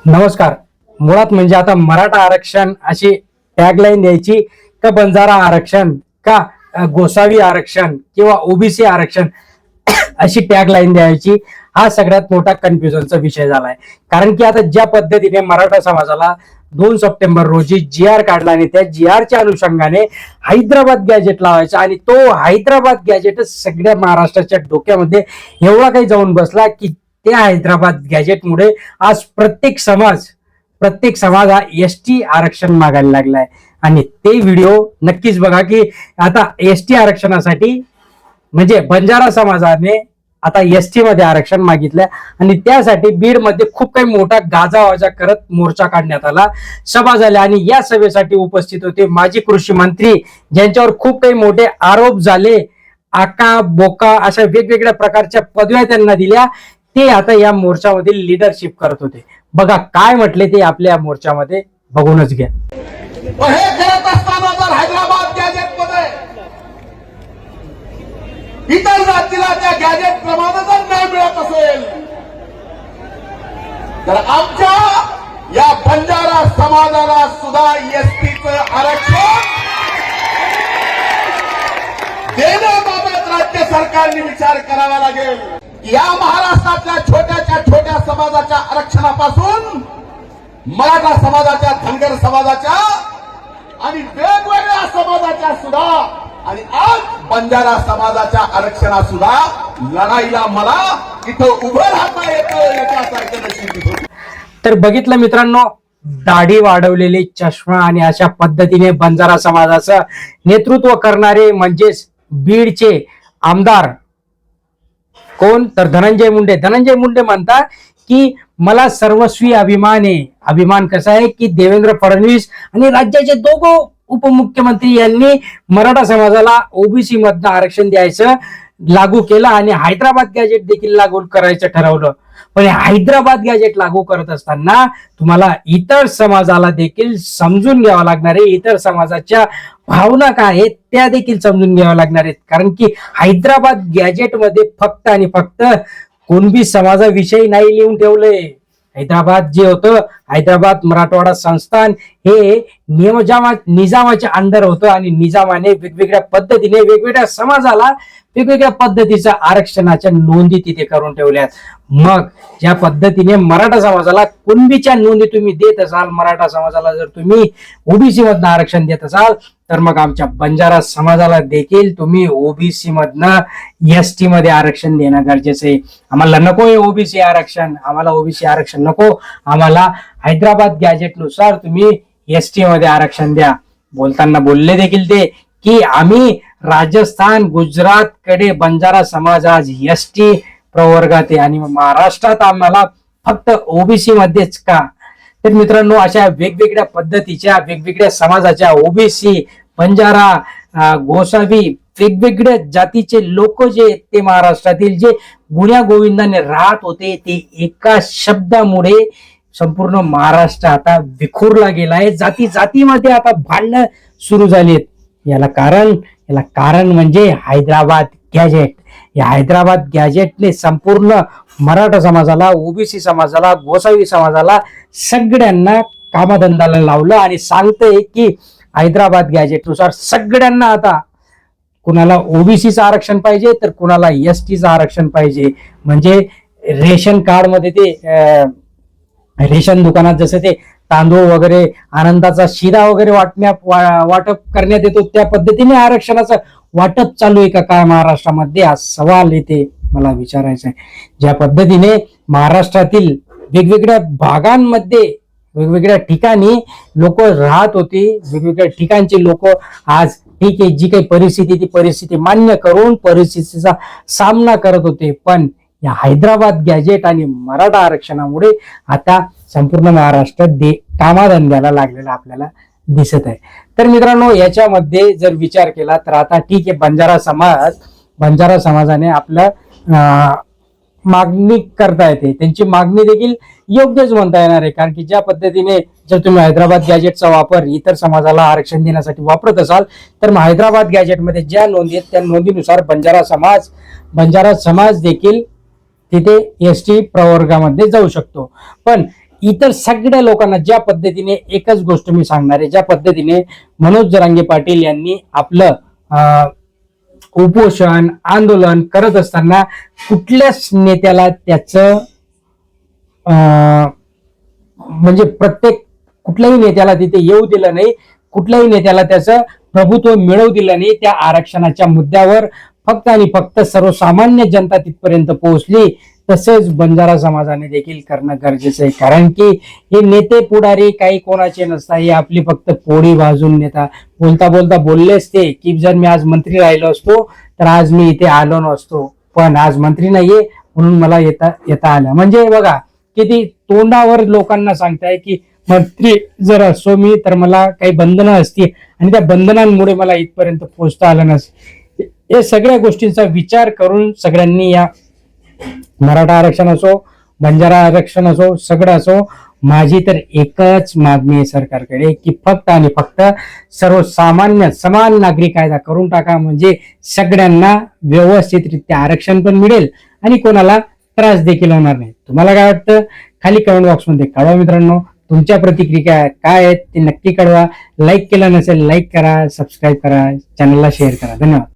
नमस्कार. मुळात म्हणजे आता मराठा आरक्षण अशी टॅगलाईन द्यायची का बंजारा आरक्षण का गोसावी आरक्षण किंवा ओबीसी आरक्षण अशी टॅगलाईन द्यायची, हा सगळ्यात मोठा कन्फ्युजनचा विषय झालाय. कारण की आता ज्या पद्धतीने मराठा समाजाला 2 सप्टेंबर रोजी जी आर काढला आणि त्या जी-आरच्या अनुषंगाने हैदराबाद गॅजेट लावायचा आणि तो हैदराबाद गॅजेटच सगळ्या महाराष्ट्राच्या डोक्यामध्ये एवढा काही जाऊन बसला की त्या हैदराबाद गॅजेटमुळे आज प्रत्येक समाज हा एसटी आरक्षण मागायला लागलाय. आणि ते व्हिडिओ नक्कीच बघा की आता एसटी आरक्षणासाठी म्हणजे बंजारा समाजाने आता एसटी मध्ये आरक्षण मागितलं आणि त्यासाठी बीड मध्ये खूप काही मोठा गाजावाजा करत मोर्चा काढण्यात आला, सभा झाल्या आणि या सभेसाठी उपस्थित होते माजी कृषी मंत्री ज्यांच्यावर खूप काही मोठे आरोप झाले, आका बोका अशा वेगवेगळ्या प्रकारच्या पदव्या त्यांना दिल्या. ते आता या मोर्चामध्ये लीडरशिप करत होते. बघा काय म्हटले ते आपल्या मोर्चामध्ये, बघूनच घ्या. हे करत असताना जर हैदराबाद गॅजेट मध्ये इतर जातीला त्या गॅजेट प्रमाणे जर न्याय मिळत असेल तर आमच्या या बंजारा समाजाला सुद्धा एसटीचं आरक्षण देण्याबाबत राज्य सरकारने विचार करावा लागेल. या महाराष्ट्रातल्या छोट्या समाजाच्या आरक्षणापासून मराठा समाजाच्या, धनगर समाजाच्या आणि वेगवेगळ्या समाजाच्या सुद्धा आणि आज बंजारा समाजाच्या आरक्षणा सुद्धा लढाईला मला इथं उभं राहता येतं याच्यासारखं नशीब. तर बघितलं मित्रांनो, दाढी वाढवलेले, चष्मा आणि अशा पद्धतीने बंजारा समाजाचं नेतृत्व करणारे म्हणजेच बीडचे आमदार कोण तर धनंजय मुंडे म्हणता की मला सर्वस्वी अभिमान आहे. अभिमान कसा आहे की देवेंद्र फडणवीस आणि राज्याचे दोघं उपमुख्यमंत्री यांनी मराठा समाजाला ओबीसी मधनं आरक्षण द्यायचं लागू केलं आणि हैदराबाद गॅजेट देखील लागू करायचं ठरवलं. पण हैदराबाद गॅजेट लागू करत असताना तुम्हाला इतर समाजाला देखील समजून घ्यावं लागणार आहे. इतर समाजाच्या भावना काय आहेत त्या देखील समजून घ्याव्या लागणार आहेत. कारण की हैदराबाद गॅजेट मध्ये फक्त आणि फक्त कुणबी समाजाविषयी नाही लिहून ठेवलंय. हैदराबाद जे होतं, हैदराबाद मराठवाडा संस्थान हे निजामाच्या अंडर होतं आणि निजामाने वेगवेगळ्या पद्धतीने वेगवेगळ्या समाजाला वेगवेगळ्या पद्धतीच्या आरक्षणाच्या नोंदी तिथे करून ठेवल्यात. मग ज्या पद्धतीने मराठा समाजाला कुणबीच्या नोंदी तुम्ही देत असाल, मराठा समाजाला जर तुम्ही ओबीसी मधनं आरक्षण देत असाल, तर मग आमच्या बंजारा समाजाला देखील तुम्ही ओबीसी मधनं एसटी मध्ये आरक्षण देणं गरजेचं आहे. आम्हाला नको आहे ओबीसी आरक्षण, आम्हाला ओबीसी आरक्षण नको, आम्हाला हैदराबाद गॅजेट नुसार तुम्ही एसटी मध्ये आरक्षण द्या. बोलताना बोलले देखील ते की आम्ही राजस्थान, गुजरात कडे बंजारा समाज आज एसटी प्रवर्गात आहे आणि महाराष्ट्रात आम्हाला फक्त ओबीसी मध्येच का. तर मित्रांनो, अशा वेगवेगळ्या पद्धतीच्या वेगवेगळ्या समाजाच्या ओबीसी, बंजारा, गोसावी वेगवेगळ्या जातीचे लोक जे ते महाराष्ट्रातील जे गुण्या गोविंदाने राहत होते ते एका शब्दामुळे संपूर्ण महाराष्ट्र आता विखुरला गेलाय. जातीमध्ये आता भांडणं सुरू झालीत. याला कारण म्हणजे हैदराबाद गॅजेट. या हैदराबाद गॅजेटने संपूर्ण मराठा समाजाला, ओबीसी समाजाला, गोसावी समाजाला सगळ्यांना कामाधंदाला लावलं आणि सांगतंय की हैदराबाद गॅजेट नुसार सगळ्यांना आता कुणाला ओबीसीचं आरक्षण पाहिजे तर कुणाला एसटीचं आरक्षण पाहिजे. म्हणजे रेशन कार्ड मध्ये ते रेशन दुकानात जसं ते तांदूळ वगैरे, आनंदाचा शिरा वगैरे वाटप करण्यात येतो, त्या पद्धतीने आरक्षणाचं वाटप चालू आहे का काय महाराष्ट्रामध्ये, हा सवाल इथे मला विचारायचा आहे. ज्या पद्धतीने महाराष्ट्रातील वेगवेगळ्या भागांमध्ये वेगवेगळ्या ठिकाणी लोक राहत होते, वेगवेगळ्या ठिकाणचे लोक आज ठीक आहे जी काही परिस्थिती ती परिस्थिती मान्य करून परिस्थितीचा सामना करत होते. पण या हैदराबाद गॅजेट आणि मराठा आरक्षणामुळे आता संपूर्ण महाराष्ट्र कामाधंद्याला लागलेला आपल्याला दिसत आहे. तर मित्रांनो, याच्यामध्ये जर विचार केला तर आता ठीक आहे, बंजारा समाजाने आपलं मागणी करता येते, त्यांची मागणी देखील योग्यच म्हणता येणार आहे. कारण की ज्या पद्धतीने जर तुम्ही हैदराबाद गॅजेटचा वापर इतर समाजाला आरक्षण देण्यासाठी वापरत असाल तर मग हैदराबाद गॅजेटमध्ये ज्या नोंदी आहेत त्या नोंदीनुसार बंजारा समाज देखील तिथे एसटी प्रवर्गामध्ये जाऊ शकतो. पण इतर सगळ्या लोकांना ज्या पद्धतीने एकच गोष्ट मी सांगणार आहे, ज्या पद्धतीने मनोज जरांगे पाटील यांनी आपलं उपोषण आंदोलन करत असताना कुठल्याच नेत्याला त्याचं म्हणजे कुठल्याही नेत्याला तिथे येऊ दिलं नाही, कुठल्याही नेत्याला त्याचं प्रभुत्व मिळवू दिलं नाही. त्या आरक्षणाच्या मुद्द्यावर फक्त आणि फक्त सर्वसामान्य जनता तिथपर्यंत पोहोचली. तसेच बंजारा समाजाने देखील करणं गरजेचं आहे, कारण की हे नेते पुढारी काही कोणाचे नसतात, हे आपली फक्त पोळी भाजून नेता. बोलता बोलता बोललेच ते की जर मी आज मंत्री राहिलो असतो तर आज मी इथे आलो नसतो, पण आज मंत्री नाहीये म्हणून मला येता आलं. म्हणजे बघा किती तोंडावर लोकांना सांगताय की मंत्री जर असो मी तर मला काही बंधनं असती आणि त्या बंधनांमुळे मला इथपर्यंत पोहोचता आलं नसतं. या सगळ्या गोष्टींचा विचार करून सगळ्यांनी या मराठा आरक्षण असो, बंजारा आरक्षण असो, सगळं असो, माझी तर एकच मागणी आहे सरकारकडे की फक्त आणि फक्त सर्वसामान्य समान नागरी कायदा करून टाका, म्हणजे सगळ्यांना व्यवस्थितरित्या आरक्षण पण मिळेल आणि कोणाला त्रास देखील होणार नाही. तुम्हाला काय वाटतं खाली कमेंट बॉक्समध्ये कळवा मित्रांनो. तुमच्या प्रतिक्रिया काय आहेत ते नक्की कळवा. लाईक केलं नसेल लाईक करा, सबस्क्राईब करा, चॅनलला शेअर करा. धन्यवाद.